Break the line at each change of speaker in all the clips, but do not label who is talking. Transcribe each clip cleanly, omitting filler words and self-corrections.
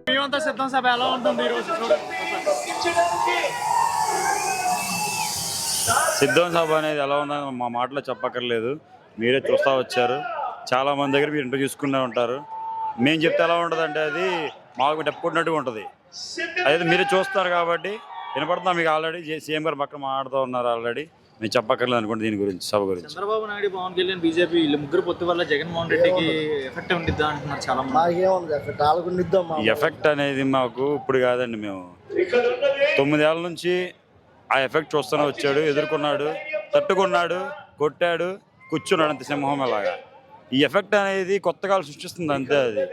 మేమంతా సిద్ధం సభ ఎలా ఉంటుంది ఈరోజు?
సిద్ధం సభ అనేది ఎలా ఉందని మా మాటలో చెప్పక్కర్లేదు, మీరే చూస్తూ వచ్చారు. చాలామంది దగ్గర మీరు ఇంటర్వ్యూ చూసుకునే ఉంటారు. మేము చెప్తే ఎలా ఉంటుందంటే అది మాకు చెప్పుకున్నట్టుగా ఉంటుంది. అదే మీరే చూస్తారు కాబట్టి వినపడుతున్నాం మీకు. ఆల్రెడీ సీఎం గారు పక్కన మాట్లాడుతూ ఉన్నారు. ఆల్రెడీ మేము చెప్పక్కర్లేదు అనుకోండి దీని గురించి, సభ గురించి.
చంద్రబాబు నాయుడు, పవన్ కళ్యాణ్, బీజేపీ వీళ్ళు ముగ్గురు పొత్తు వల్ల జగన్మోహన్ రెడ్డికి ఎఫెక్ట్ ఉండిద్దా అంటున్నారు చాలా మంది.
ఎఫెక్ట్ అనేది మాకు ఇప్పుడు కాదండి, మేము 9 ఏళ్ళ నుంచి ఆ ఎఫెక్ట్ చూస్తూనే వచ్చాడు. ఎదుర్కొన్నాడు, తట్టుకున్నాడు, కొట్టాడు, కూర్చున్నాడు అంత సింహం లాగా. ఈ ఎఫెక్ట్ అనేది కొత్తగా సృష్టిస్తుంది అంతే. అది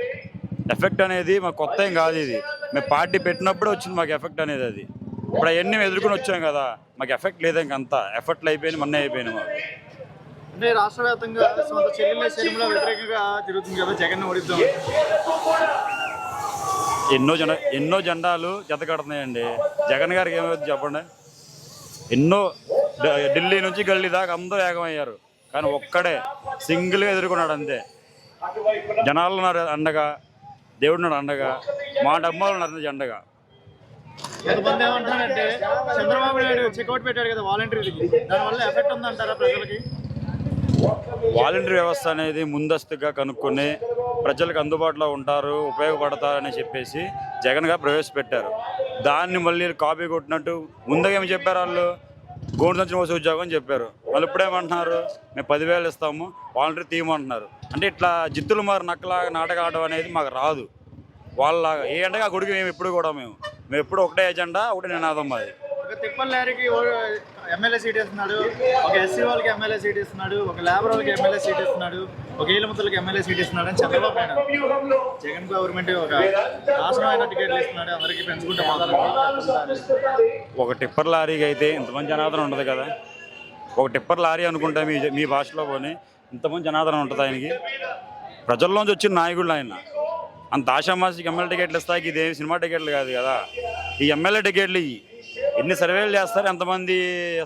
ఎఫెక్ట్ అనేది మాకు కొత్త ఏం కాదు. ఇది మేము పార్టీ పెట్టినప్పుడే వచ్చింది మాకు ఎఫెక్ట్ అనేది. అది ఇప్పుడు అవన్నీ మేము ఎదుర్కొని వచ్చాం కదా, మాకు ఎఫెక్ట్ లేదు. ఇంకంతా ఎఫెక్ట్లు అయిపోయింది, మొన్న అయిపోయింది మాకు.
అంటే రాష్ట్ర వ్యాప్తంగా సొంత చెల్లెళ్ళ శర్మిల వ్యతిరేకంగా జరుగుతుంది కదా, జగన్ ఓడిద్దాం.
ఎన్నో జెండాలు జత కడుతున్నాయండి. జగన్ గారికి ఏమవుతుంది చెప్పండి? ఎన్నో ఢిల్లీ నుంచి గల్లీ దాకా అందరూ ఏకమయ్యారు, కానీ ఒక్కడే సింగిల్గా ఎదుర్కొన్నాడు అంతే. జనాలు ఉన్నారు అండగా, దేవుడున్నాడు అండగా, మా డబ్బాలు ఉన్నారు అండగా.
కొంతమంది ఏమంటారంటే చంద్రబాబు నాయుడు చెక్అౌట్ పెట్టాడు కదా వాలంటీర్లకి, దానివల్ల ఎఫెక్ట్ ఉందంటారా ప్రజలకి?
వాలంటీర్ వ్యవస్థ అనేది ముందస్తుగా కనుక్కొని ప్రజలకు అందుబాటులో ఉంటారు, ఉపయోగపడతారని చెప్పేసి జగన్ గారు ప్రవేశపెట్టారు. దాన్ని మళ్ళీ కాపీ కొట్టినట్టు ముందుగా ఏమి చెప్పారు వాళ్ళు? గోడు సంచిన వచ్చే ఉద్యోగం అని చెప్పారు. వాళ్ళు ఇప్పుడేమంటున్నారు? మేము 10,000 ఇస్తాము, వాలంటీర్ తీయమంటున్నారు. అంటే ఇట్లా జిత్తులు మారి నక్కలాగా నాటకం ఆడడం అనేది మాకు రాదు. వాళ్ళలాగా ఏ అంటే ఆ గుడికి మేము ఎప్పుడు కూడా మేము ఎప్పుడు ఒకటే ఎజెండా, ఒకటే నినాదం మాది.
ఒక తిప్పల్ లారీకి ఎమ్మెల్యే సీట్ ఇస్తున్నాడు, ఒక ఎస్సీ వాళ్ళకి ఎమ్మెల్యే సీట్ ఇస్తున్నాడు, ఒక లేబర్ వాళ్ళకి ఎమ్మెల్యే సీట్ ఇస్తున్నాడు, ఒక ఈలముతులకి ఎమ్మెల్యే సీట్ ఇస్తున్నాడు అని చంద్రబాబు నాయుడు. జగన్ గవర్నమెంట్ ఒక నాశనమైన టికెట్లు ఇస్తున్నాడు, అందరికీ పెంచుకుంటే
ఒక టిప్పర్ లారీకి అయితే ఇంతమంది జనాదరణ ఉండదు కదా. ఒక టిప్పర్ లారీ అనుకుంటే మీ భాషలో పోనీ ఇంతమంది జనాదరణ ఉంటుంది ఆయనకి. ప్రజల్లోంచి వచ్చిన నాయకుడు ఆయన. అంత ఆషామాసికి ఎమ్మెల్యే టికెట్లు ఇస్తాయి, ఇదేమి సినిమా టికెట్లు కాదు కదా. ఈ ఎమ్మెల్యే టికెట్లు ఎన్ని సర్వేలు చేస్తారు, ఎంతమంది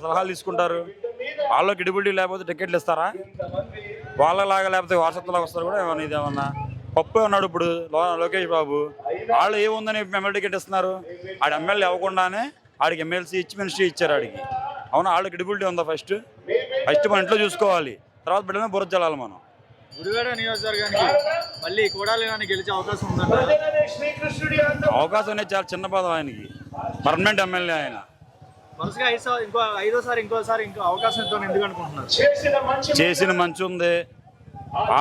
సలహాలు తీసుకుంటారు? వాళ్ళలో క్రెడిబిలిటీ లేకపోతే టికెట్లు ఇస్తారా? వాళ్ళలాగా లేకపోతే వారసత్వంలాగా వస్తారు కూడా. ఏమన్నా ఇదేమన్నా పప్పు ఉన్నాడు ఇప్పుడు లోకేష్ బాబు, వాళ్ళు ఏముందని ఎమ్మెల్యే టికెట్ ఇస్తున్నారు? ఆడ ఎమ్మెల్యే అవ్వకుండానే ఆడికి ఎమ్మెల్సీ ఇచ్చి మినిస్ట్రీ ఇచ్చారు ఆడికి. అవునా? వాళ్ళ క్రెడిబిలిటీ ఉందా? ఫస్ట్ మన ఇంట్లో చూసుకోవాలి, తర్వాత బిడ్డనే బుర్ర చల్లాలి మనం.
గుడివాడ నియోజకవర్గానికి మళ్ళీ కొడాలి నాని గెలిచే అవకాశం ఉందంట.
అవకాశం అనేది చాలా చిన్న పదం ఆయనకి. పర్మనెంట్ ఎమ్మెల్యే ఆయన.
వరుసగా ఐదోసారి ఇంకో అవకాశం ఇద్దామని ఎందుకు అనుకుంటున్నారు?
చేసిన మంచి ఉంది,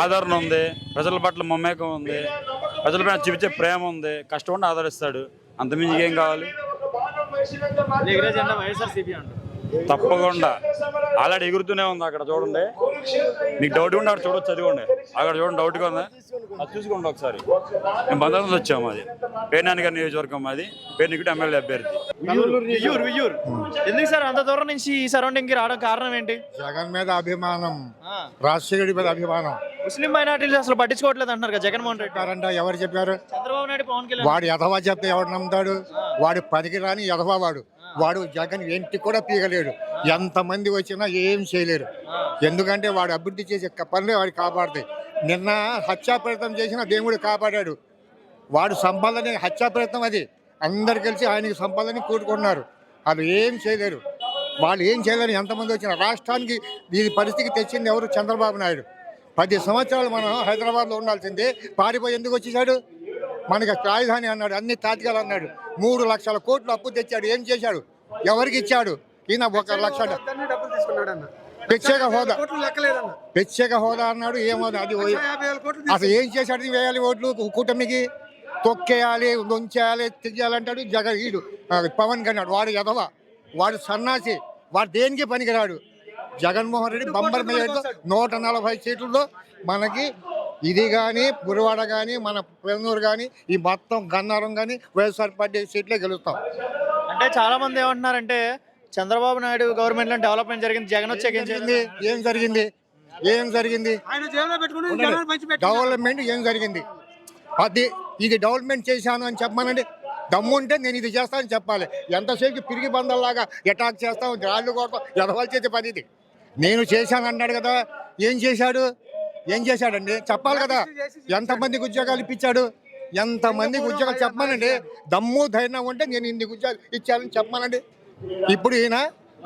ఆదరణ ఉంది, ప్రజల పట్ల మమేకం ఉంది, ప్రజల పైన చూపించే ప్రేమ ఉంది, కష్టం ఉండి ఆదరిస్తాడు. అంతమించి ఏం కావాలి?
వైఎస్ఆర్సీపీ అంటారు.
తప్పకుండా ఆల్రెడీ ఎగురుతూనే ఉంది. అక్కడ చూడండి, మీకు డౌట్ ఉంటే అక్కడ చూడొచ్చు, చదివండి. అక్కడ చూడండి, డౌట్గా ఉందా? అది చూసుకోండి ఒకసారి. మేము బందర్ నుంచి వచ్చాము. అది పేర్నాని గారి నియోజకవర్గం, అది పేర్నికుటి ఎమ్మెల్యే అభ్యర్థి.
వియ్యూరు. ఎందుకు సార్ అంత దూరం నుంచి ఈ సరౌండింగ్ కి రావడం కారణం ఏంటి?
జగన్ మీద అభిమానం, రాజశేఖర్ మీద అభిమానం.
ముస్లిం మైనార్టీలు అసలు పట్టించుకోవట్లేదు అంటున్నారు కదా జగన్మోహన్ రెడ్డి.
ఎవరు చెప్పారు?
చంద్రబాబు నాయుడు, పవన్ కళ్యాణ్.
వాడు ఎదవా చెప్తే ఎవడు నమ్ముతాడు? వాడు పనికి రాని ఎదవా వాడు జగన్ ఇంటికి కూడా పీగలేడు. ఎంతమంది వచ్చినా ఏం చేయలేరు. ఎందుకంటే వాడు అభివృద్ధి చేసే పనులే వాడు కాపాడుతాయి. నిన్న హత్యాప్రయత్నం చేసిన దేవుడు కాపాడాడు. వాడు సంపాదన హత్యాప్రయత్నం, అది అందరు కలిసి ఆయనకి సంపాదన కూడుకున్నారు. వాళ్ళు ఏం చేయలేరు. వాళ్ళు ఏం చేయలేరు. ఎంతమంది వచ్చినా రాష్ట్రానికి ఈ పరిస్థితికి తెచ్చింది ఎవరు? చంద్రబాబు నాయుడు. 10 సంవత్సరాలు మనం హైదరాబాద్లో ఉండాల్సిందే, పారిపోయి ఎందుకు వచ్చేసాడు? మనకి రాజధాని అన్నాడు, అన్ని తాత్కాలు అన్నాడు, 3 లక్షల కోట్లు అప్పు తెచ్చాడు. ఏం చేశాడు? ఎవరికి ఇచ్చాడు? ఈయన 1 లక్ష ప్రత్యేక హోదా అన్నాడు. ఏమోదా అది? అసలు ఏం చేశాడు? వేయాలి ఓట్లు కూటమికి, తొక్కేయాలి, దొంచేయాలి, తియ్యాలంటాడు జగన్. వీడు పవన్ కళ్యాణ్ వాడు ఎదవ, వాడు సన్నాసి, వాడు దేనికి పనికిరాడు. జగన్మోహన్ రెడ్డి బంబర్ మేయర్తో 140 సీట్లలో మనకి ఇది కానీ, గురువాడ కానీ, మన పెన్నూరు కానీ, ఈ మొత్తం గన్నారం కానీ వైఎస్ఆర్ పార్టీ సీట్లే గెలుస్తాం.
అంటే చాలా మంది ఏమంటున్నారంటే చంద్రబాబు నాయుడు గవర్నమెంట్ లో డెవలప్మెంట్ జరిగింది, జగన్ వచ్చాక
ఏం జరిగింది? డెవలప్మెంట్ ఏం జరిగింది? ఇది డెవలప్మెంట్ చేశాను అని చెప్పమనండి. దమ్ముంటే నేను ఇది చేస్తానని చెప్పాలి. ఎంతసేపు పిరిగి బందల్లాగా అటాక్ చేస్తాం, రాళ్ళు కొడతాం, ఎదవాళ్ళు చేసే పని ఇది. నేను చేశాను అన్నాడు కదా, ఏం చేశాడు? ఏం చేశాడండి చెప్పాలి కదా. ఎంతమందికి ఉద్యోగాలు ఇప్పించాడు? ఎంతమందికి ఉద్యోగాలు చెప్పమానండి. దమ్ము ధైర్యం ఉంటే నేను ఇన్ని ఉద్యోగాలు ఇచ్చానని చెప్పమానండి. ఇప్పుడు ఈయన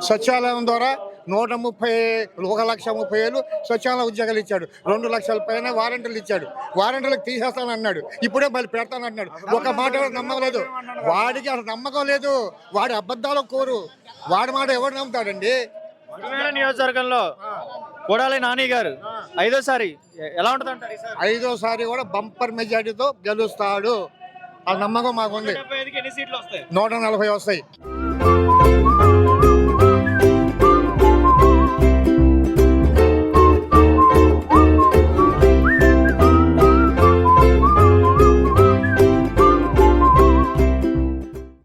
సచివాలయం ద్వారా 1,30,000 సచివాలయ ఉద్యోగాలు ఇచ్చాడు. 2 లక్షల పైన వారంటీలు ఇచ్చాడు. వారంటీలకు తీసేస్తానన్నాడు. ఇప్పుడే మళ్ళీ పెడతానన్నాడు. ఒక మాట కూడా నమ్మకం లేదు. వాడికి అసలు నమ్మకం లేదు. వాడి అబద్ధాలు కోరు. వాడి మాట ఎవరు నమ్ముతాడండి?
మంగళగిరి నియోజకవర్గంలో కొడాలి నాని గారు 5వ సారి ఎలా ఉంటుంది అంటారు ఈసారి?
5వ సారి కూడా బంపర్ మెజార్టీతో గెలుస్తాడు. ఆ నమ్మకం మాకుంది.
175కి ఎన్ని సీట్లు వస్తాయి?
140 వస్తాయి.